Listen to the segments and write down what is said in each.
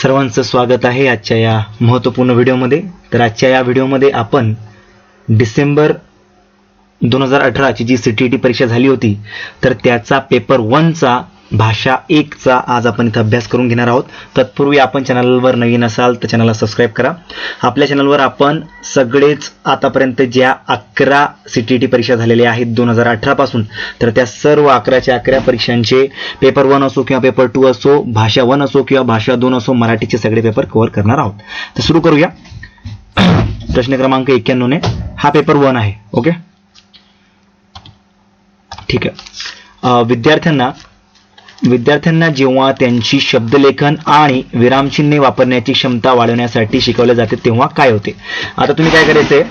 सर्वांचं स्वागत आहे आजच्या या महत्त्वपूर्ण व्हिडिओमध्ये। तर आजच्या या व्हिडिओमध्ये आपण डिसेंबर 2018 ची जी सीटीईटी परीक्षा झाली होती तर त्याचा पेपर 1 चा भाषा 1 चा आज आपण इथे अभ्यास करून घेणार आहोत। तत्पूर्वी आपण चॅनलवर नवीन असाल तर चॅनलला सबस्क्राइब करा। आपल्या चॅनलवर आपण सगळेच आतापर्यंत ज्या 11 सीटीईटी परीक्षा झालेल्या आहेत 2018 पासून, तर त्या सर्व 11च्या 11 परीक्षांचे पेपर 1 असो किंवा पेपर 2 असो, भाषा 1 असो किंवा भाषा 2 असो, मराठीचे सगळे पेपर कव्हर करणार आहोत। तर सुरू करूया। प्रश्न क्रमांक 91 ने हा पेपर 1 आहे। ओके, ठीक आहे। विद्यार्थ्यांना जेव्हा त्यांची शब्दलेखन आणि विरामचिन्हे वापरण्याची क्षमता वाढवण्यासाठी शिकवले जाते तेव्हा काय होते। आता तुम्ही काय करायचंय,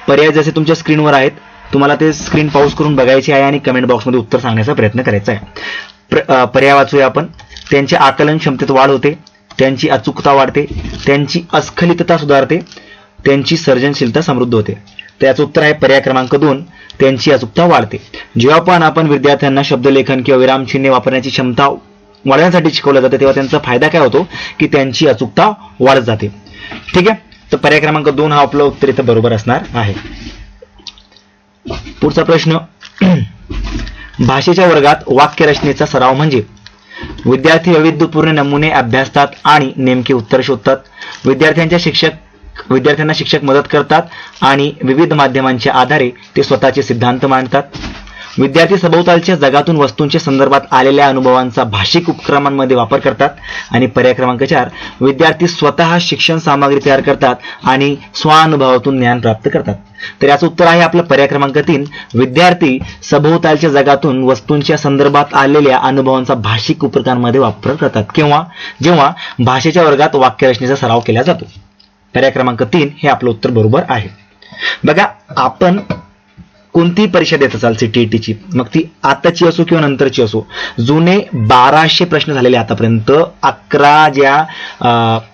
पर्याय जसे तुमच्या स्क्रीनवर आहेत तुम्हाला ते स्क्रीन पॉज करून बघायचे आहे आणि कमेंट बॉक्समध्ये उत्तर सांगण्याचा प्रयत्न करायचा आहे। पर्याय वाचूया आपण। त्यांच्या आकलन क्षमतेत वाढ होते, त्यांची अचूकता वाढते, त्यांची अस्खलितता सुधारते, त्यांची सर्जनशीलता समृद्ध होते। तर याचं उत्तर आहे पर्याय क्रमांक 2, त्यांची अचूकता वाढते। जेव्हा पण आपण विद्यार्थ्यांना शब्दलेखन किंवा विरामचिन्हे वापरण्याची क्षमता वाढवण्यासाठी शिकवलं जाते तेव्हा त्यांचा फायदा काय होतो की त्यांची अचूकता वाढत जाते। ठीक आहे, तर पर्याय क्रमांक 2 हा आपलं उत्तर इथं बरोबर असणार आहे। पुढचा प्रश्न, भाषेच्या वर्गात वाक्यरचनेचा सराव म्हणजे। विद्यार्थी वैविध्यपूर्ण नमुने अभ्यासतात आणि नेमके उत्तर शोधतात। विद्यार्थ्यांना शिक्षक मदत करतात आणि विविध माध्यमांच्या आधारे ते स्वतःचे सिद्धांत मांडतात। विद्यार्थी सभोवतालच्या जगातून वस्तूंच्या संदर्भात आलेल्या अनुभवांचा भाषिक उपक्रमांमध्ये वापर करतात। आणि पर्याय क्रमांक 4, विद्यार्थी स्वतः शिक्षण सामग्री तयार करतात आणि स्वानुभवातून ज्ञान प्राप्त करतात। तर याचं उत्तर आहे आपलं पर्याय क्रमांक 3, विद्यार्थी सभोवतालच्या जगातून वस्तूंच्या संदर्भात आलेल्या अनुभवांचा भाषिक उपक्रमांमध्ये वापर करतात किंवा जेव्हा भाषेच्या वर्गात वाक्यरचनेचा सराव केला जातो। पर्याय क्रमांक 3 हे आपलं उत्तर बरोबर आहे। बघा, आपण कोणती परीक्षा देत असाल सीटीईटीची, मग ती आताची असो किंवा नंतरची असो, जुने 1200 प्रश्न झालेले आतापर्यंत 11 ज्या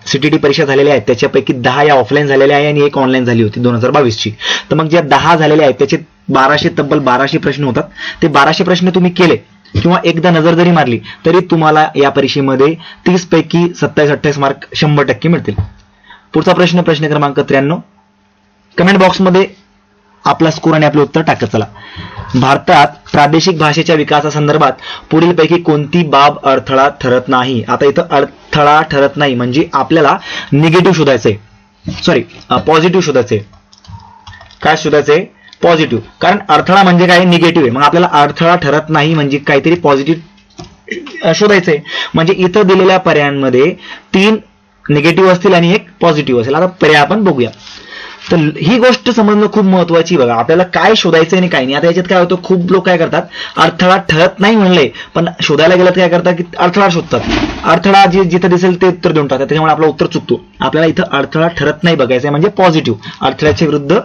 सीटीईटी परीक्षा झालेल्या आहेत त्याच्यापैकी 10 या ऑफलाईन झालेल्या आहे आणि एक ऑनलाईन झाली होती 2022 ची। तर मग ज्या 10 झालेल्या आहेत त्याचे 1200 तब्बल 1200 प्रश्न होतात। ते 1200 प्रश्न तुम्ही केले किंवा एकदा नजर जरी मारली तरी तुम्हाला या परीक्षेमध्ये 30 पैकी 27-28 मार्क 100% मिळतील। पुढचा प्रश्न, प्रश्न क्रमांक 93, कमेंट बॉक्समध्ये आपला स्कोर आणि आपले उत्तर टाकत चला। भारतात प्रादेशिक भाषेच्या विकासासंदर्भात पुढीलपैकी कोणती बाब अडथळा ठरत नाही। आता इथं अडथळा ठरत नाही म्हणजे आपल्याला निगेटिव्ह शोधायचंय, सॉरी पॉझिटिव्ह शोधायचंय। काय शोधायचंय? पॉझिटिव्ह, कारण अडथळा म्हणजे काय, निगेटिव्ह आहे। मग आपल्याला अडथळा ठरत नाही म्हणजे काहीतरी पॉझिटिव्ह शोधायचंय। म्हणजे इथं दिलेल्या पर्यायांमध्ये 3 निगेटिव्ह असतील आणि एक पॉझिटिव्ह असेल। आता पर्याय आपण बघूया। तर ही गोष्ट समजणं खूप महत्वाची। बघा, आपल्याला काय शोधायचं आणि काय नाही। आता याच्यात काय होतं, खूप लोक काय करतात, अडथळा ठरत नाही म्हणले पण शोधायला गेलं काय करतात की अडथळा शोधतात। अडथळा जिथे दिसेल ते उत्तर देऊन टाकतात, त्याच्यामुळे आपला उत्तर चुकतो। आपल्याला इथं अडथळा ठरत नाही बघायचं म्हणजे पॉझिटिव्ह, अडथळ्याच्या विरुद्ध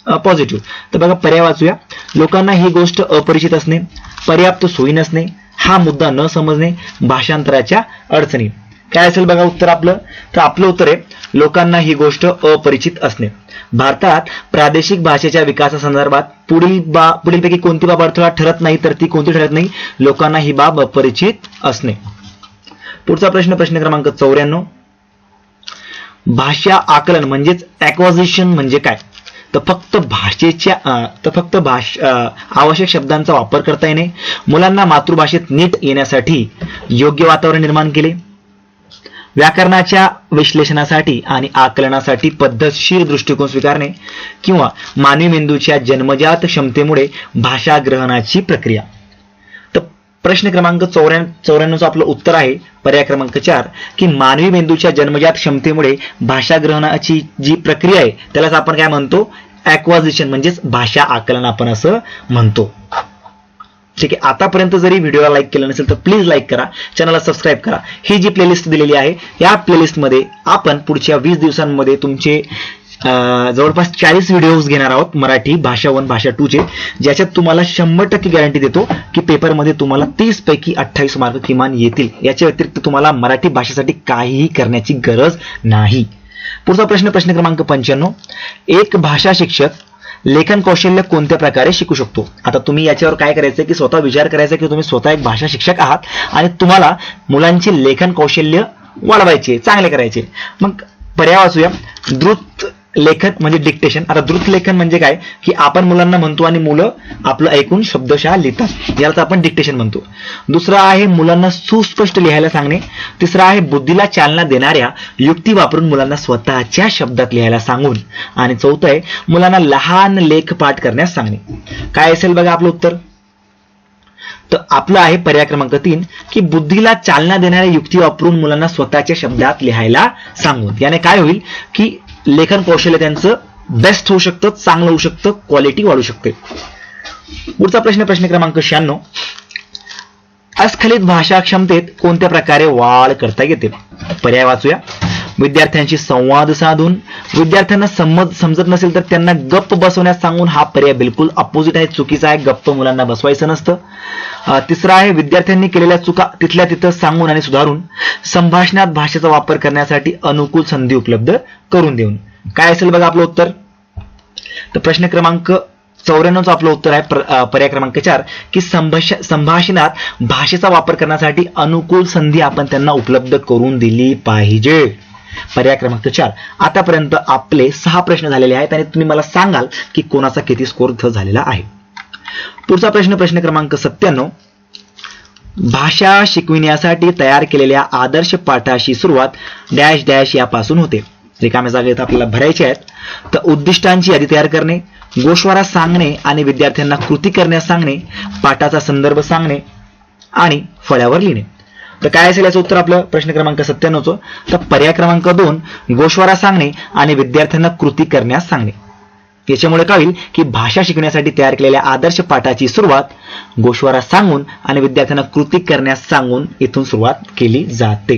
पॉझिटिव्ह। तर बघा, पर्याय वाचूया। लोकांना ही गोष्ट अपरिचित असणे, पर्याप्त सोयी नसणे, हा मुद्दा न समजणे, भाषांतराच्या अडचणी। काय असेल बघा उत्तर आपलं? तर आपलं उत्तर आहे लोकांना ही गोष्ट अपरिचित असणे। भारतात प्रादेशिक भाषेच्या विकासासंदर्भात पुढीलपैकी कोणती बाब अडथळा ठरत नाही, तर ती कोणती ठरत नाही, लोकांना ही बाब अपरिचित असणे। पुढचा प्रश्न, प्रश्न क्रमांक 94, भाषा आकलन म्हणजेच ॲक्वाजिशन म्हणजे काय। तर फक्त आवश्यक शब्दांचा वापर करता येणे, मुलांना मातृभाषेत नीट येण्यासाठी योग्य वातावरण निर्माण केले, व्याकरणाच्या विश्लेषणासाठी आणि आकलनासाठी पद्धतशीर दृष्टिकोन स्वीकारणे, किंवा मानवी मेंदूच्या जन्मजात क्षमतेमुळे भाषा ग्रहणाची प्रक्रिया। तर प्रश्न क्रमांक 94 आपलं उत्तर आहे पर्याय क्रमांक 4 की मानवी मेंदूच्या जन्मजात क्षमतेमुळे भाषा ग्रहणाची जी प्रक्रिया आहे त्यालाच आपण काय म्हणतो, ॲक्वाजिशन म्हणजेच भाषा आकलन आपण असं म्हणतो। ठीक आहे, आतापर्यंत जरी व्हिडिओला लाईक केलं नसेल तर प्लीज लाईक करा, चॅनलला सबस्क्राईब करा। ही जी प्लेलिस्ट दिलेली आहे या प्लेलिस्टमध्ये आपण पुढच्या 20 दिवसांमध्ये तुमचे जवळपास 40 व्हिडिओज घेणार आहोत मराठी भाषा 1 भाषा 2 चे, ज्याच्यात तुम्हाला 100% गॅरंटी देतो की पेपरमध्ये तुम्हाला 30 पैकी 28 मार्क किमान येतील। याच्या व्यतिरिक्त तुम्हाला मराठी भाषेसाठी काहीही करण्याची गरज नाही। पुढचा प्रश्न, प्रश्न क्रमांक 95, एक भाषा शिक्षक लेखन कौशल्य कोणत्या प्रकारे शिकू शकतो। आता तुम्ही याच्यावर काय करायचं की स्वतः विचार करायचा की तुम्ही स्वतः एक भाषा शिक्षक आहात आणि तुम्हाला मुलांचे लेखन कौशल्य वाढवायचे, चांगले करायचे. मग पर्याय वाचूया. द्रुत लेखन म्हणजे डिक्टेशन. आता द्रुत लेखन म्हणजे काय की आपण मुलांना म्हणतो आणि मुलं आपलं ऐकून शब्दशः लिहितात, याला आपण डिक्टेशन म्हणतो. दुसरं आहे मुलांना सुस्पष्ट लिहायला सांगणे. तिसरं आहे बुद्धीला चालना देणाऱ्या युक्ती वापरून मुलांना स्वतःच्या शब्दात लिहायला सांगून. आणि चौथं आहे मुलांना लहान लेख पाठ करण्यास सांगणे. काय असेल बघा आपलं उत्तर. तर आपलं आहे पर्याय क्रमांक 3 की बुद्धीला चालना देणाऱ्या युक्ती वापरून मुलांना स्वतःच्या शब्दात लिहायला सांगून. याने काय होईल की लेखन कौशल्य त्यांचं बेस्ट होऊ शकतं, चांगलं होऊ शकतं, क्वालिटी वाढू शकते. पुढचा प्रश्न क्रमांक 96. अस्खलित भाषा क्षमतेत कोणत्या प्रकारे वाढ करता येते. पर्याय वाचूया. विद्यार्थ्यांशी संवाद साधून. विद्यार्थ्यांना समजत नसेल तर त्यांना गप्प बसवण्यास सांगून. हा पर्याय बिलकुल अपोजिट आहे, चुकीचा आहे. गप्प मुलांना बसवायचं नसतं. तिसरा आहे विद्यार्थ्यांनी केलेल्या चुका तिथल्या तिथं सांगून आणि सुधारून. संभाषणात भाषेचा वापर करण्यासाठी अनुकूल संधी उपलब्ध करून देऊन. काय असेल बघा आपलं उत्तर. तर प्रश्न क्रमांक 94चं आपलं उत्तर आहे पर्याय क्रमांक 4 की संभाषणात भाषेचा वापर करण्यासाठी अनुकूल संधी आपण त्यांना उपलब्ध करून दिली पाहिजे. पर्याय क्रमांक 4. आतापर्यंत आपले 6 प्रश्न झालेले आहेत आणि तुम्ही मला सांगाल की कोणाचा किती स्कोर झालेला आहे. पुढचा प्रश्न क्रमांक 97. भाषा शिकविण्यासाठी तयार केलेल्या आदर्श पाठाची सुरुवात डॅश डॅश यापासून होते. रिकाम्या जागेत आपल्याला भरायचे आहेत. तर उद्दिष्टांची यादी तयार करणे, गोषवारा सांगणे आणि विद्यार्थ्यांना कृती करण्यास सांगणे, पाठाचा संदर्भ सांगणे आणि फळ्यावर लिहिणे. तर काय असेल याचं उत्तर आपलं प्रश्न क्रमांक 97चं. तर पर्याय क्रमांक 2 गोषवारा सांगणे आणि विद्यार्थ्यांना कृती करण्यास सांगणे. याच्यामुळे काय होईल की भाषा शिकण्यासाठी तयार केलेल्या आदर्श पाठाची सुरुवात गोषवारा सांगून आणि विद्यार्थ्यांना कृती करण्यास सांगून इथून सुरुवात केली जाते.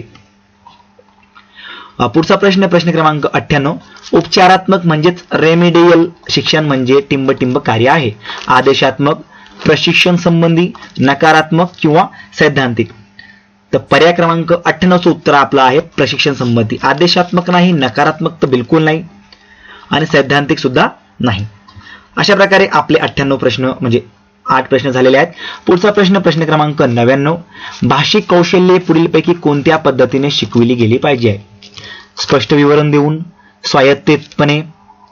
पुढचा प्रश्न क्रमांक 98. उपचारात्मक म्हणजेच रेमेडियल शिक्षण म्हणजे टिंबटिंब कार्य आहे. आदेशात्मक, प्रशिक्षण संबंधी, नकारात्मक किंवा सैद्धांतिक. तर पर्याय क्रमांक 98चं उत्तर आपलं आहे प्रशिक्षण संबंधी. आदेशात्मक नाही, नकारात्मक तर बिलकुल नाही आणि सैद्धांतिक सुद्धा नाही. अशा प्रकारे आपले 98 प्रश्न म्हणजे 8 प्रश्न झालेले आहेत. पुढचा प्रश्न क्रमांक 99. भाषिक कौशल्ये पुढीलपैकी कोणत्या पद्धतीने शिकविली गेली पाहिजे. स्पष्ट विवरण देऊन, स्वायत्तपणे,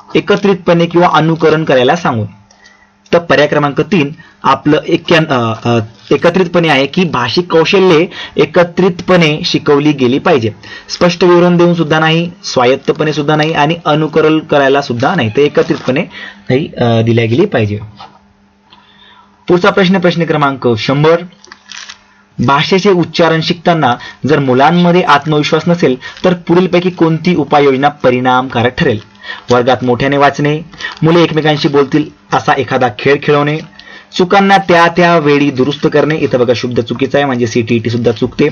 एकत्रितपणे किंवा अनुकरण करायला सांगून. तर पर्याय क्रमांक 3 आपलं एकत्रितपणे आहे की भाषिक कौशल्ये एकत्रितपणे शिकवली गेली पाहिजे. स्पष्ट विवरण देऊन सुद्धा नाही, स्वायत्तपणे सुद्धा नाही आणि अनुकरण करायला सुद्धा नाही, तर एकत्रितपणे दिल्या गेली पाहिजे. पुढचा प्रश्न क्रमांक 100. भाषेचे उच्चारण शिकताना जर मुलांमध्ये आत्मविश्वास नसेल तर पुढीलपैकी कोणती उपाययोजना परिणामकारक ठरेल. वर्गात मोठ्याने वाचणे, मुले एकमेकांशी बोलतील असा एखादा खेळ खेळवणे, चुकांना त्या वेळी दुरुस्त करणे. इथं बघा शुद्ध चुकीचं आहे म्हणजे CTET सुद्धा चुकते.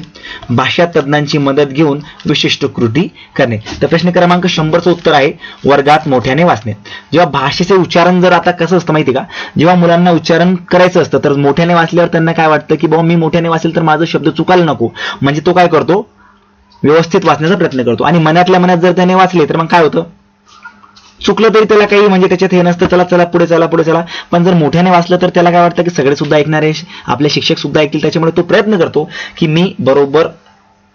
भाषा तज्ञांची मदत घेऊन विशिष्ट कृती करणे. तर प्रश्न क्रमांक 100चं उत्तर आहे वर्गात मोठ्याने वाचणे. जेव्हा भाषेचे उच्चारण जर आता कसं असतं माहिती का, जेव्हा मुलांना उच्चारण करायचं असतं तर मोठ्याने वाचल्यावर त्यांना काय वाटतं की बाबा मी मोठ्याने वाचेल तर माझा शब्द चुकायला नको, म्हणजे तो काय करतो व्यवस्थित वाचण्याचा प्रयत्न करतो. आणि मनातल्या मनात जर त्याने वाचले तर मग काय होतं, चुकलं तरी त्याला काही म्हणजे त्याच्यात हे नसतं, चला पुढे चला. पण जर मोठ्याने वाचलं तर त्याला काय वाटतं की सगळे सुद्धा ऐकणारे, आपले शिक्षक सुद्धा ऐकतील. त्याच्यामुळे तो प्रयत्न करतो की मी बरोबर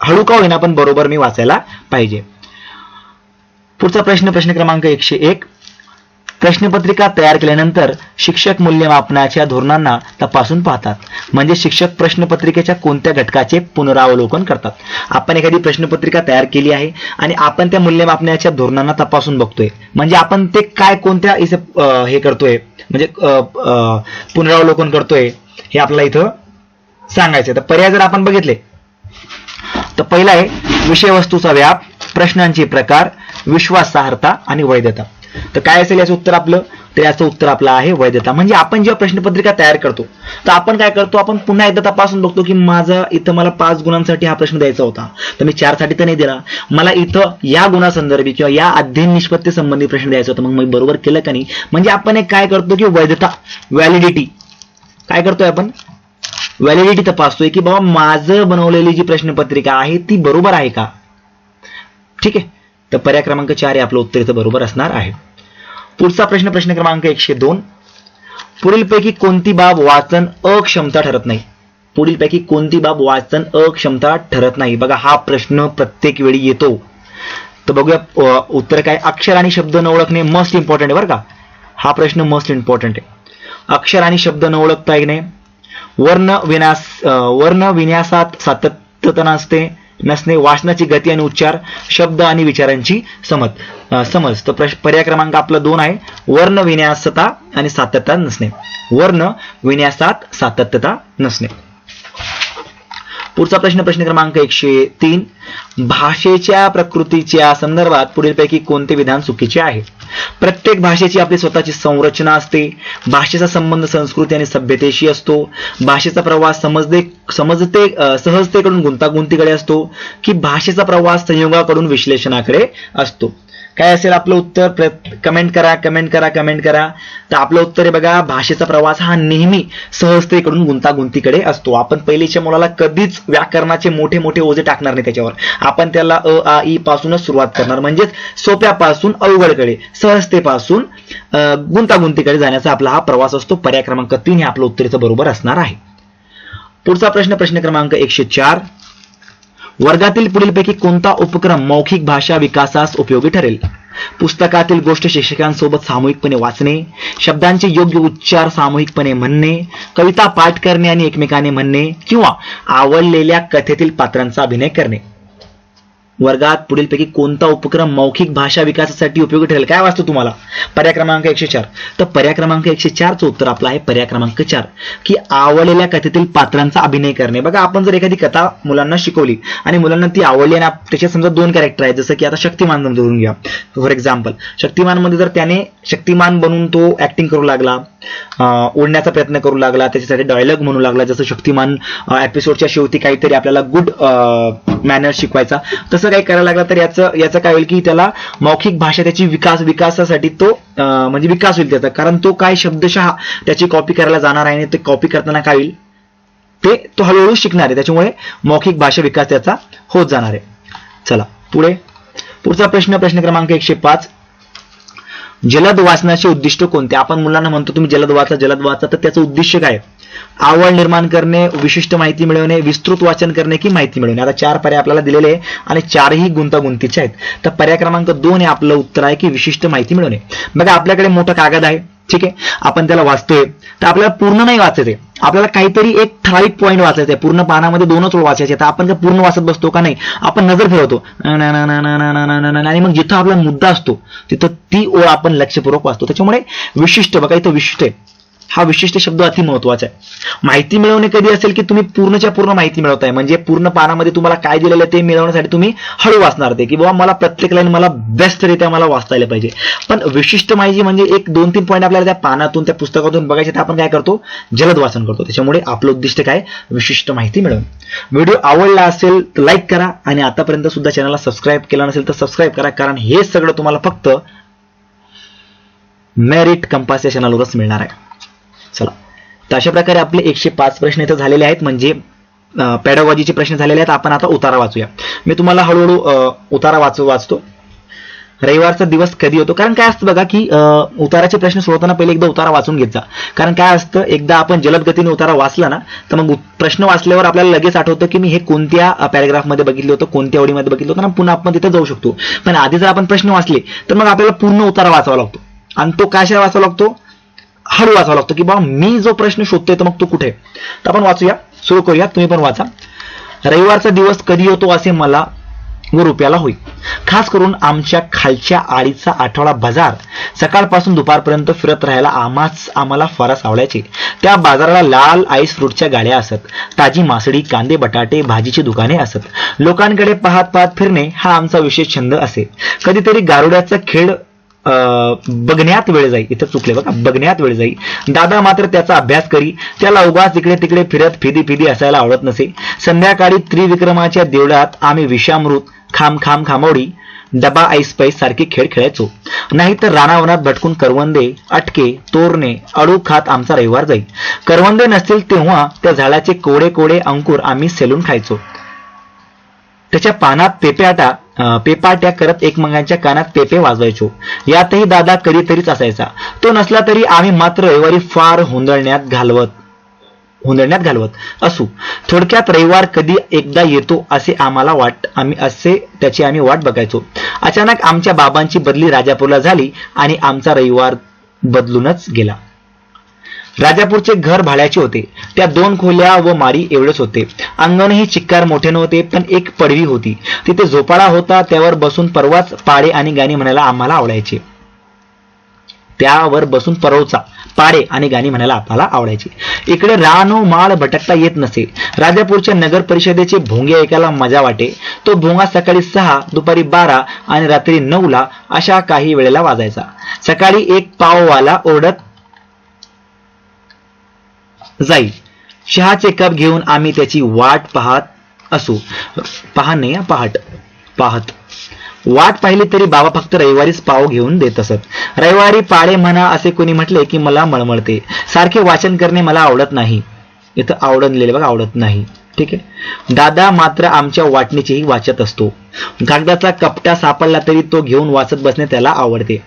हळू का होईना पण बरोबर मी वाचायला पाहिजे. पुढचा प्रश्न क्रमांक 101. प्रश्नपत्रिका तयार केल्यानंतर शिक्षक मूल्यमापनाच्या धोरणांना तपासून पाहतात. म्हणजे शिक्षक प्रश्नपत्रिकेच्या कोणत्या घटकाचे पुनरावलोकन करतात. आपण एखादी प्रश्नपत्रिका तयार केली आहे आणि आपण त्या मूल्यमापनाच्या धोरणांना तपासून बघतोय, म्हणजे आपण ते काय कोणत्या हे करतोय म्हणजे पुनरावलोकन करतोय हे आपल्याला इथं सांगायचं. तर पर्याय जर आपण बघितले तर पहिला आहे विषयवस्तूचा व्याप, प्रश्नांचे प्रकार, विश्वासार्हता आणि वैधता. तर काय असेल याचं उत्तर आपलं, तर याचं उत्तर आपलं आहे वैधता. म्हणजे आपण जेव्हा प्रश्नपत्रिका तयार करतो तर आपण काय करतो, आपण पुन्हा एकदा तपासून बघतो की माझा इथं मला 5 गुणांसाठी हा प्रश्न द्यायचा होता तर मी 4 साठी तर नाही दिला, मला इथं या गुणासंदर्भी किंवा या अध्ययन निष्पत्ती संबंधी प्रश्न द्यायचा होता, मग मी बरोबर केलं का नाही. म्हणजे आपण एक काय करतो की वैधता, व्हॅलिडिटी काय करतोय, आपण व्हॅलिडिटी तपासतोय की बाबा माझं बनवलेली जी प्रश्नपत्रिका आहे ती बरोबर आहे का. ठीक आहे, तर पर्याय क्रमांक 4 हे आपलं उत्तर इथं बरोबर असणार आहे. पुढचा प्रश्न क्रमांक 102. पुढीलपैकी कोणती बाब वाचन अक्षमता ठरत नाही. पुढीलपैकी कोणती बाब वाचन अक्षमता ठरत नाही? बघा हा प्रश्न प्रत्येक वेळी येतो. तर बघूया उत्तर काय. अक्षर आणि शब्द न ओळखणे मस्ट इम्पॉर्टंट आहे बरं का. हा प्रश्न मस्ट इम्पॉर्टंट आहे. अक्षर आणि शब्द न ओळखता येणे, वर्ण विन्यासात सातत्य नसणे, वाचनाची गती आणि उच्चार, शब्द आणि विचारांची समज. तर पर्याय क्रमांक आपला 2 आहे. वर्ण विन्यासता आणि सातत्यता नसणे. वर्ण विन्यासात सातत्यता नसणे. पुढचा प्रश्न क्रमांक 103. भाषेच्या प्रकृतीच्या संदर्भात पुढीलपैकी कोणते विधान चुकीचे आहे? प्रत्येक भाषेची आपली स्वतःची संरचना असते. भाषेचा संबंध संस्कृती आणि सभ्यतेशी असतो. भाषेचा प्रवास सहजतेकडून गुंतागुंतीकडे असतो की भाषेचा प्रवास संयोगाकडून विश्लेषणाकडे असतो? काय असेल आपलं उत्तर? कमेंट करा. तर आपलं उत्तर आहे बघा, भाषेचा प्रवास हा नेहमी सहजतेकडून गुंतागुंतीकडे असतो. आपण पहिलीच्या मुलाला कधीच व्याकरणाचे मोठे मोठे ओझे टाकणार नाही त्याच्यावर. आपण त्याला अ आ ई पासूनच सुरुवात करणार, म्हणजेच सोप्यापासून अवघडकडे, सहजतेपासून गुंतागुंतीकडे जाण्याचा आपला हा प्रवास असतो. पर्याय क्रमांक 3 हे आपलं उत्तरेचं बरोबर असणार आहे. पुढचा प्रश्न क्रमांक 104. वर्गातील पुढीलपैकी कोणता उपक्रम मौखिक भाषा विकासास उपयोगी ठरेल? पुस्तकातील गोष्ट शिक्षकांसोबत सामूहिकपणे वाचणे, शब्दांचे योग्य उच्चार सामूहिकपणे म्हणणे, कविता पाठ करणे आणि एकमेकाने म्हणणे, किंवा आवडलेल्या कथेतील पात्रांचा अभिनय करणे. वर्गात पुढीलपैकी कोणता उपक्रम मौखिक भाषा विकासासाठी उपयोगी ठरेल? काय वाचतो तुम्हाला? पर्याय क्रमांक 104. तर पर्याय क्रमांक 104चं उत्तर आपलं आहे पर्याय क्रमांक 4 की आवडलेल्या कथेतील पात्रांचा अभिनय करणे. बघा आपण जर एखादी कथा मुलांना शिकवली आणि मुलांना ती आवडली आणि त्याच्यात समजा 2 कॅरेक्टर आहेत, जसं की आता शक्तिमान धरून घ्या फॉर एक्झाम्पल. शक्तिमानमध्ये जर त्याने शक्तिमान बनून तो ऍक्टिंग करू लागला, ओढण्याचा प्रयत्न करू लागला, त्याच्यासाठी डायलॉग म्हणू लागला, जसं शक्तिमान एपिसोडच्या शेवटी काहीतरी आपल्याला गुड मॅनर शिकवायचा, तसं काही करायला लागला, तर याचं काय होईल की त्याला मौखिक भाषा त्याची विकासासाठी तो म्हणजे विकास होईल त्याचा. कारण तो काय शब्दशः त्याची कॉपी करायला जाणार आहे आणि ते कॉपी करताना काय होईल ते तो हळूहळू शिकणार आहे. त्याच्यामुळे मौखिक भाषा विकास त्याचा होत जाणार आहे. चला पुढचा प्रश्न क्रमांक 105. जलद वाचनाचे उद्दिष्ट कोणते? आपण मुलांना म्हणतो तुम्ही जलद वाचा, तर त्याचं उद्दिष्ट काय? आवड निर्माण करणे, विशिष्ट माहिती मिळवणे, विस्तृत वाचन करणे की माहिती मिळवणे. आता 4 पर्याय आपल्याला दिलेले आहे आणि 4ही गुंतागुंतीचे आहेत. तर पर्याय क्रमांक 2 हे आपलं उत्तर आहे की विशिष्ट माहिती मिळवणे. बघा आपल्याकडे मोठा कागद आहे, ठीक आहे, आपण त्याला वाचतोय, तर आपल्याला पूर्ण नाही वाचायचंय, आपल्याला काहीतरी एक ठराविक पॉईंट वाचायचा आहे. पूर्ण पानामध्ये 2च ओळ वाचायचे, तर आपण पूर्ण वाचत बसतो का नाही, आपण नजर फिरवतो आणि मग जिथं आपला मुद्दा असतो तिथं ती ओळ आपण लक्षपूर्वक वाचतो. त्याच्यामुळे विशिष्ट, बघा इथं विशिष्ट आहे, हा विशिष्ट शब्द अति महत्वाचा आहे. माहिती मिळवणे कधी असेल की तुम्ही पूर्णच्या पूर्ण माहिती मिळवताय, म्हणजे पूर्ण पानामध्ये तुम्हाला काय दिलेलं आहे ते मिळवण्यासाठी तुम्ही हळू वाचणार ते, की बाबा मला प्रत्येक लाईन मला बेस्टरित्या मला वाचता आलं पाहिजे. पण विशिष्ट माहिती म्हणजे 1-2-3 पॉईंट आपल्याला त्या पानातून त्या पुस्तकातून बघायचे, तर आपण काय करतो, जलद वाचन करतो. त्याच्यामुळे आपलं उद्दिष्ट काय, विशिष्ट माहिती मिळवणं. व्हिडिओ आवडला असेल तर लाईक करा आणि आतापर्यंत सुद्धा चॅनलला सबस्क्राईब केला नसेल तर सबस्क्राईब करा, कारण हे सगळं तुम्हाला फक्त मेरिट कंपास या चॅनलवरच मिळणार आहे. चला, तर अशा प्रकारे आपले 105 प्रश्न इथं झालेले आहेत, म्हणजे पॅडागॉजीचे प्रश्न झालेले आहेत. आपण आता उतारा वाचूया. मी तुम्हाला हळूहळू उतारा वाचतो. रविवारचा दिवस कधी होतो? कारण काय असतं बघा की उताराचे प्रश्न सोडवताना पहिले एकदा उतारा वाचून घेत जा. कारण काय असतं, एकदा आपण जलद गतीने उतारा वाचला ना, तर मग प्रश्न वाचल्यावर आपल्याला लगेच आठवतं की मी हे कोणत्या पॅराग्राफमध्ये बघितलं होतं, कोणत्या ओळीमध्ये बघितलं होतं, आणि पुन्हा आपण तिथे जाऊ शकतो. पण आधी जर आपण प्रश्न वाचले तर मग आपल्याला पूर्ण उतारा वाचावा लागतो, आणि तो कशाला वाचावा लागतो, हळू वाचावा लागतो, की बाबा मी जो प्रश्न शोधतोय तर मग तो कुठे. तर आपण वाचूया, सुरू करूया, तुम्ही पण वाचा. रविवारचा दिवस कधी होतो असे मला व रुपयाला होईल. खास करून आमच्या खालच्या आळीचा आठवडा बाजार सकाळपासून दुपारपर्यंत फिरत राहायला आम्हाला फारच आवडायचे. त्या बाजाराला लाल आईस फ्रूटच्या गाड्या असत, ताजी मासळी, कांदे, बटाटे, भाजीची दुकाने असत. लोकांकडे पाहत पाहत फिरणे हा आमचा विशेष छंद असे. कधीतरी गारुड्याचा खेळ बघण्यात वेळ जाई, इथं चुकले बघा, बघण्यात वेळ जाई. दादा मात्र त्याचा अभ्यास करी. त्याला उगाच इकडे तिकडे फिरत फिदी असायला आवडत नसे. संध्याकाळी त्रिविक्रमाच्या देवळात आम्ही विषामृत, खामोडी, डबा ऐसपैस सारखे खेळ खेळायचो. नाहीतर रानावनात भटकून करवंदे, अटके, तोरणे, अडू खात आमचा रविवार जाई. करवंदे नसतील तेव्हा त्या झाडाचे कोडे अंकुर आम्ही सेलून खायचो. त्याच्या पानात पेपाट्या करत एकमेकांच्या कानात पेपे वाजवायचो. यातही दादा कधीतरीच असायचा. तो नसला तरी आम्ही मात्र रविवारी फार हुंदळण्यात घालवत. हुंदडण्यात घालवत असू. थोडक्यात रविवार कधी एकदा येतो असे त्याची आम्ही वाट बघायचो. अचानक आमच्या बाबांची बदली राजापूरला झाली आणि आमचा रविवार बदलूनच गेला. राजापूरचे घर भाड्याचे होते. त्या 2 खोल्या व मारी एवढेच होते. अंगणही चिक्कार मोठे नव्हते, पण एक पडवी होती. तिथे झोपाळा होता. त्यावर बसून परवाच पाडे आणि गाणी म्हणायला आम्हाला आवडायचे. इकडे रानो माळ भटकता येत नसे. राजापूरच्या नगर परिषदेचे भोंगे ऐकायला मजा वाटे. तो भोंगा सकाळी 6, दुपारी 12 आणि रात्री 9 अशा काही वेळेला वाजायचा. सकाळी एक पाववाला ओरडत जाईल. चहाचे कप घेऊन आम्ही त्याची वाट वाट पाहिली तरी बाबा फक्त रविवारीच पाव घेऊन देत असत. रविवारी पाडे म्हणा असे कोणी म्हटले की मला मळमळते. सारखे वाचन करणे मला आवडत नाही. इथं आवडत लिहिले बघा, आवडत नाही. ठीक आहे. दादा मात्र आमच्या वाटणीचीही वाचत असतो. कागदाचा कपटा सापडला तरी तो घेऊन वाचत बसणे त्याला आवडते.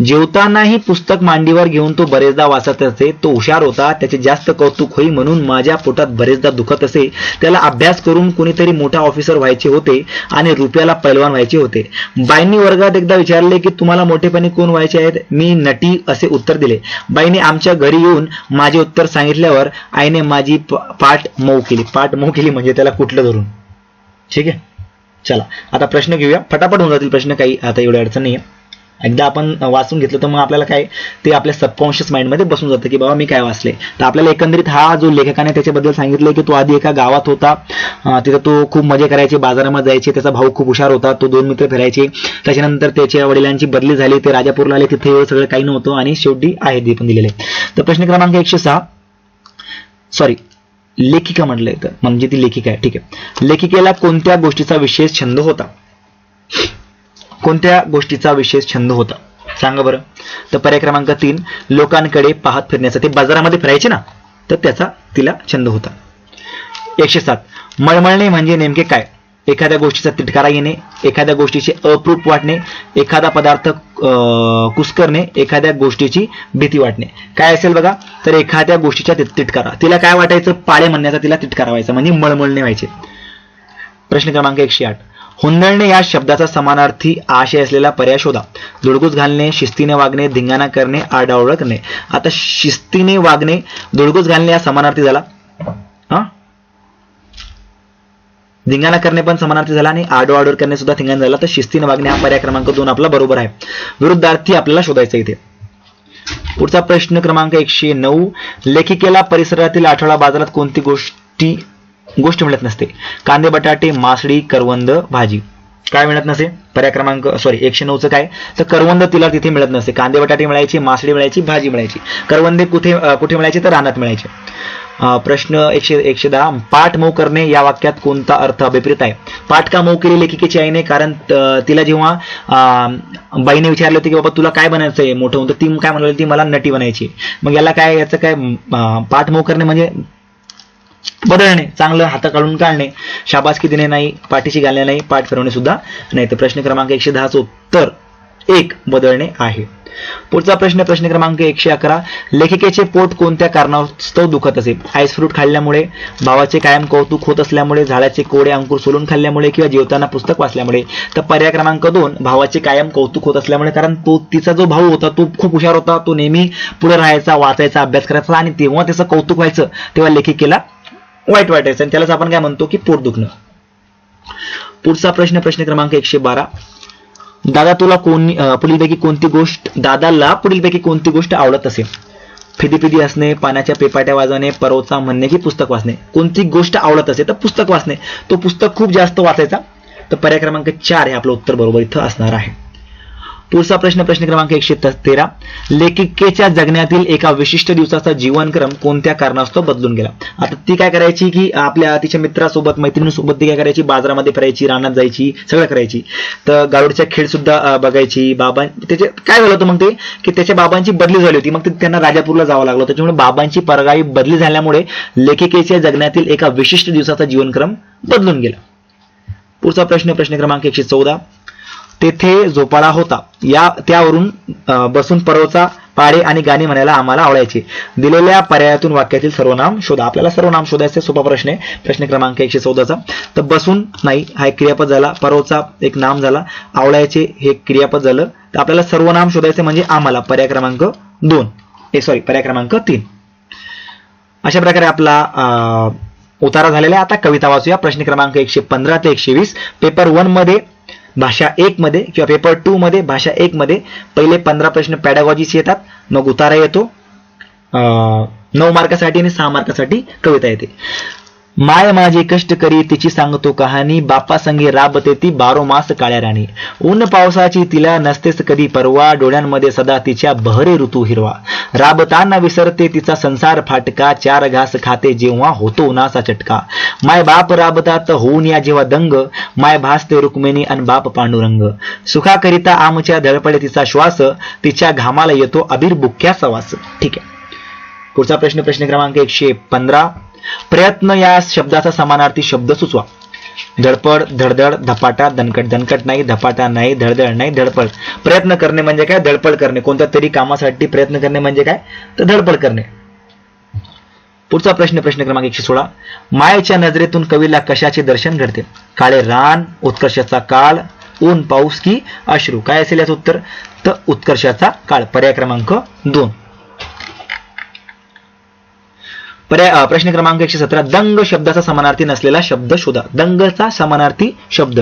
जेवतानाही पुस्तक मांडीवर घेऊन तो बरेचदा वाचत असे. तो हुशार होता. त्याचे जास्त कौतुक होई म्हणून माझ्या पोटात बरेचदा दुखत असे. त्याला अभ्यास करून कोणीतरी मोठा ऑफिसर व्हायचे होते आणि रुपयाला पैलवान व्हायचे होते. बाईंनी वर्गात एकदा विचारले की तुम्हाला मोठेपणी कोण व्हायचे आहेत? मी नटी असे उत्तर दिले. बाईंनी आमच्या घरी येऊन माझे उत्तर सांगितल्यावर आईने माझी पाठ मऊ केली म्हणजे त्याला कुठलं धरून. ठीक आहे. चला आता प्रश्न घेऊया. फटाफट होऊन जातील प्रश्न, काही आता एवढी अडचण नाही आहे. एकदा आपण वाचून घेतलं तर मग आपल्याला काय ते आपल्या सबकॉन्शियस माइंडमध्ये बसून जातं की बाबा मी काय वाचले. तर आपल्याला एकंदरीत हा जो लेखकाने त्याच्याबद्दल सांगितलंय की तो आधी एका गावात होता. तिथं तो खूप मजा करायचे, बाजारामध्ये जायचे. त्याचा भाऊ खूप हुशार होता. तो 2 मित्र फिरायचे. त्याच्यानंतर त्याच्या वडिलांची बदली झाली. ते राजापूरला आले. तिथे एवढं सगळं काही नव्हतं आणि शेवटी आहे ते पण दिलेले. तर प्रश्न क्रमांक 106, लेखिका म्हटलंय तर म्हणजे ती लेखिका आहे. ठीक आहे. लेखिकेला कोणत्या गोष्टीचा विशेष छंद होता? सांगा बरं. तर पर्याय क्रमांक 3, लोकांकडे पाहत फिरण्याचा. ते बाजारामध्ये फिरायचे ना, तर त्याचा तिला छंद होता. 107, मळमळणे म्हणजे नेमके काय? एखाद्या गोष्टीचा तिटकारा येणे, एखाद्या गोष्टीचे अप्रूप वाटणे, एखादा पदार्थ कुस्करणे, एखाद्या गोष्टीची भीती वाटणे. काय असेल बघा, तर एखाद्या गोष्टीचा तिटकारा. तिला काय वाटायचं? पाळे म्हणण्याचा तिला तिटकारा व्हायचा म्हणजे मळमळणे व्हायचे. प्रश्न क्रमांक 108, हुंदडणे या शब्दाचा समानार्थी आशय असलेला पर्याय शोधा. धुडगूस घालणे, शिस्तीने वागणे, धिंगाणा करणे, आरडाओरड करणे. आता शिस्तीने वागणे, धुडगूस घालणे या समानार्थी झाला. धिंगाणा करणे पण समानार्थी झाला आणि आरडाओरड करणे सुद्धा धिंगाणा झाला. तर शिस्तीने वागणे हा पर्याय क्रमांक 2 आपला बरोबर आहे. विरुद्धार्थी आपल्याला शोधायचा इथे. पुढचा प्रश्न क्रमांक 109, लेखिकेला परिसरातील आठवडा बाजारात कोणती गोष्ट मिळत नसते? कांदे, बटाटे, मासळी, करवंद, भाजी. काय मिळत नसे? पर्याय क्रमांक 109चं काय? तर करवंद तिला तिथे मिळत नसते. कांदे बटाटे मिळायचे, मासळी मिळायची, भाजी मिळायची. करवंदे कुठे मिळायचे? तर रानात मिळायचे. प्रश्न 110, पाठ मऊ करणे या वाक्यात कोणता अर्थ अभिप्रेत आहे? पाठ का मऊ केली लेखिकेची आईने? कारण तिला जेव्हा बाईने विचारले होते की बाबा तुला काय बनायचं आहे मोठं होऊन, तर ती काय म्हणाली? ती मला नटी बनायची. मग याला काय, याचं काय? पाठ मऊ करणे म्हणजे बदलणे, चांगलं हाता काढून काढणे, शाबासकी देणे नाही, पाठीशी घालणे नाही, पाठ फिरवणे सुद्धा नाही. तर प्रश्न क्रमांक 110चं उत्तर 1 बदलणे आहे. पुढचा प्रश्न क्रमांक 111, लेखिकेचे पोट कोणत्या कारणास्तव दुखत असे? आईस फ्रूट खाल्ल्यामुळे, भावाचे कायम कौतुक होत असल्यामुळे, झाडाचे कोडे अंकुर सोलून खाल्ल्यामुळे किंवा जेवताना पुस्तक वाचल्यामुळे. तर पर्याय क्रमांक 2 भावाचे कायम कौतुक होत असल्यामुळे. कारण तिचा जो भाऊ होता तो खूप हुशार होता. तो नेहमी पुढे राहायचा, वाचायचा, अभ्यास करायचा आणि तेव्हा त्याचं कौतुक व्हायचं तेव्हा लेखिकेला वाईट वाटायचं आणि त्यालाच आपण काय म्हणतो की पोट दुखणं. पुढचा प्रश्न क्रमांक 112, दादाला पुढीलपैकी कोणती गोष्ट आवडत असे? फिदी असणे, पाण्याच्या पेपाट्या वाजवणे, परोचा म्हणणे की पुस्तक वाचणे. कोणती गोष्ट आवडत असे? तर पुस्तक वाचणे. तो पुस्तक खूप जास्त वाचायचा. तर पर्याय क्रमांक 4 हे आपलं उत्तर बरोबर इथं असणार आहे. पुढचा प्रश्न क्रमांक 113, लेखिकेच्या जगण्यातील एका विशिष्ट दिवसाचा जीवनक्रम कोणत्या कारणास्तव बदलून गेला? आता ती काय करायची की तिच्या मित्रासोबत, मैत्रिणीसोबत ती काय करायची? बाजारामध्ये फिरायची, रानात जायची, सगळं करायची. तर गारुडच्या खेळ सुद्धा बघायची. त्याचे काय झालं होतं मग ते की त्याच्या बाबांची बदली झाली होती. मग त्यांना राजापूरला जावं लागलं. त्याच्यामुळे बाबांची परगावी बदली झाल्यामुळे लेखिकेच्या जगण्यातील एका विशिष्ट दिवसाचा जीवनक्रम बदलून गेला. पुढचा प्रश्न क्रमांक 114, तेथे झोपाळा होता. त्यावरून बसून पाढे आणि गाणी म्हणायला आम्हाला आवडायचे. दिलेल्या पर्यायातून वाक्यातील सर्वनाम शोधा. आपल्याला सर्वनाम शोधायचे. सोपा प्रश्न आहे. प्रश्न क्रमांक 114चा. तर बसून नाही हा एक क्रियापद झाला. परवचा एक नाम झाला. आवडायचे हे एक क्रियापद झालं. तर आपल्याला सर्वनाम शोधायचे म्हणजे आम्हाला पर्याय क्रमांक 3. अशा प्रकारे आपला उतारा झालेला आहे. आता कविता वाचूया. प्रश्न क्रमांक 115 ते 120. पेपर 1 मध्ये भाषा 1 मध्ये किंवा पेपर 2 मध्ये भाषा 1 मध्ये पहिले 15 प्रश्न पॅडागॉजीचे येतात. मग उतारा येतो 9 मार्कासाठी आणि 6 मार्कासाठी कविता येते. माय माझे कष्ट करी तिची सांगतो कहाणी, बापा संगे राबते ती 12 मास काळ्या राणी. ऊन पावसाची तिला नसतेच कधी परवा, डोळ्यांमध्ये सदा तिच्या बहरे ऋतू हिरवा. राबताना विसरते तिचा संसार फाटका, 4 घास खाते जेव्हा होतो उन्हाचा चटका. माय बाप राबतात होऊन या जेव्हा दंग, माय भासते रुक्मिणी अन बाप पांडुरंग. सुखाकरिता आमच्या धडपडे तिचा श्वास, तिच्या घामाला येतो अबीर बुक्क्याचा वास. ठीक आहे. पुढचा प्रश्न क्रमांक 115. प्रयत्न या शब्दाचा समानार्थी शब्द सुचवा. धडपड, धडधड, धपाटा, दणकट. दणकट नाही, धपाटा नाही, धडधड नाही, धडपड. प्रयत्न करणे म्हणजे काय? धडपड करणे. कोणत्या तरी कामासाठी प्रयत्न करणे म्हणजे काय? तर धडपड करणे. पुढचा प्रश्न क्रमांक 116. मायेच्या नजरेतून कवीला कशाचे दर्शन घडते? काळे रान, उत्कर्षाचा काळ, ऊन, पाऊस की अश्रू. काय असेल याचं उत्तर? तर उत्कर्षाचा काळ. पर्याय क्रमांक 2. प्रश्न क्रमांक 117. दंग शब्दाचा समानार्थी नसलेला शब्द शोधा. दंगचा समानार्थी शब्द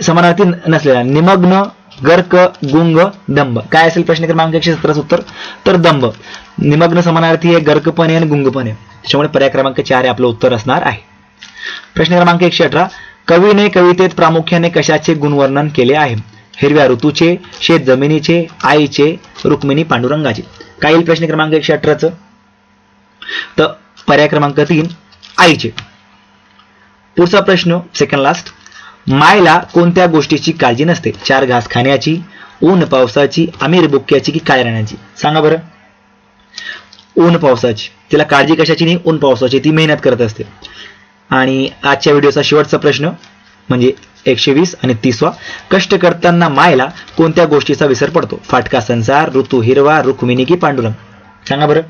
समानार्थी नसलेला निमग्न, गर्क, गुंग, दंभ. काय असेल प्रश्न क्रमांक 117 उत्तर? तर दंभ. निमग्न समानार्थी आहे, गर्कपणे आणि गुंगपणे. त्याच्यामुळे पर्याय क्रमांक 4 आपलं उत्तर असणार आहे. प्रश्न क्रमांक 118. कवीने कवितेत प्रामुख्याने कशाचे गुणवर्णन केले आहे? हिरव्या ऋतूचे, शेत जमिनीचे, आईचे, रुक्मिणी पांडुरंगाचे. काय येईल प्रश्न क्रमांक 118चं? तर पर्याय क्रमांक 3 आईचे. पुढचा प्रश्न सेकंड लास्ट. मायला कोणत्या गोष्टीची काळजी नसते? 4 घास खाण्याची, ऊन पावसाची, अमीर बुक्क्याची की काळ्या राण्याची. सांगा बरं. ऊन पावसाची. तिला काळजी कशाची नाही? ऊन पावसाची. ती मेहनत करत असते. आणि आजच्या व्हिडिओचा शेवटचा प्रश्न म्हणजे 120 आणि 30वा. कष्ट करताना मायला कोणत्या गोष्टीचा विसर पडतो? फाटका संसार, ऋतू हिरवा, रुक्मिणी की पांडुरंग. सांगा बरं.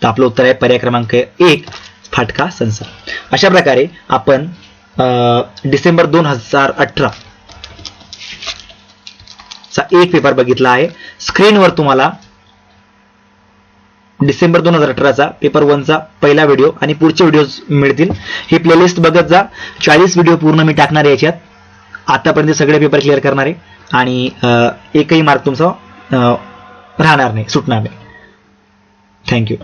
तर आपलं उत्तर आहे पर्याय क्रमांक 1 फाटका संसार. अशा प्रकारे आपण डिसेंबर 2018 चा एक पेपर बघितला आहे. स्क्रीनवर तुम्हाला डिसेंबर 2018चा पेपर 1 चा पहिला व्हिडिओ आणि पुढचे व्हिडिओ मिळतील. ही प्लेलिस्ट बघत जा. 40 व्हिडिओ पूर्ण मी टाकणार आहे याच्यात. आतापर्यंत सगळे पेपर क्लिअर करणार आहे आणि एकही मार्क तुमचा राहणार नाही, सुटणार नाही. थँक्यू.